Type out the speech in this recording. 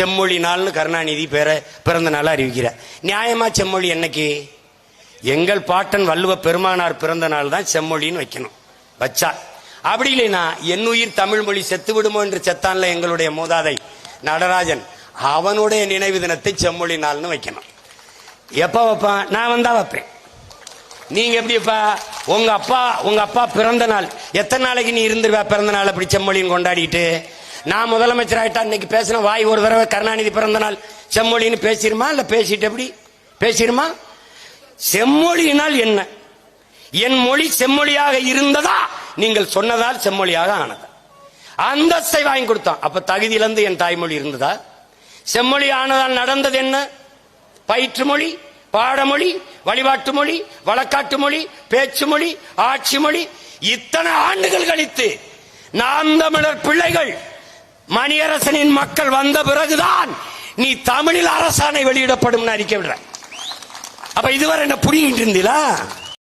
செம்மொழி நாள்னு கருணாநிதி பிறந்த நாள் அறிவிக்கிறார். நியாயமா செம்மொழி என்னைக்கு? எங்கள் பாட்டன் வள்ளுவ பெருமானார் பிறந்த நாள் தான் செம்மொழின்னு வைக்கணும். வச்சா அப்படி இல்லைன்னா என் உயிர் தமிழ் மொழி செத்து விடுமோ என்று செத்தான்ல எங்களுடைய மூதாதை நடராஜன், அவனுடைய நினைவு தினத்தை செம்மொழி நாள்னு வைக்கணும். எப்ப வைப்பான்? நான் வந்தா வைப்பேன். நீங்க எப்படிப்பா? உங்க அப்பா பிறந்த நாள் எத்தனை நாளைக்கு நீ இருந்துருவா? பிறந்த நாள் அப்படி செம்மொழின்னு கொண்டாடிட்டு நான் முதலமைச்சர் ஆயிட்டா இன்னைக்கு பேசின வாய் ஒரு தடவை கருணாநிதி பிறந்த நாள் செம்மொழின்னு பேசிருமா? இல்ல பேசிட்டு எப்படி பேசிருமா? செம்மொழியினால் என்ன? என் மொழி செம்மொழியாக இருந்ததா? நீங்கள் சொன்னதால் செம்மொழியாக ஆனதா? அந்தஸ்தை வாங்கி கொடுத்தான். அப்ப தகுதியிலிருந்து என் தாய்மொழி இருந்ததா? செம்மொழி ஆனதால் நடந்தது என்ன? பயிற்று மொழி, பாடமொழி, வழிபாட்டு மொழி, வழக்காட்டு மொழி, பேச்சு மொழி, ஆட்சி மொழி. இத்தனை ஆண்டுகள் கழித்து நாம் தமிழர் பிள்ளைகள் மணியரசனின் மக்கள் வந்த பிறகுதான் நீ தமிழில் அரசாணை வெளியிடப்படும் அறிக்கை விடுற. அப்ப இதுவரை என்ன புரிஞ்சிட்டு இருந்தீங்களா?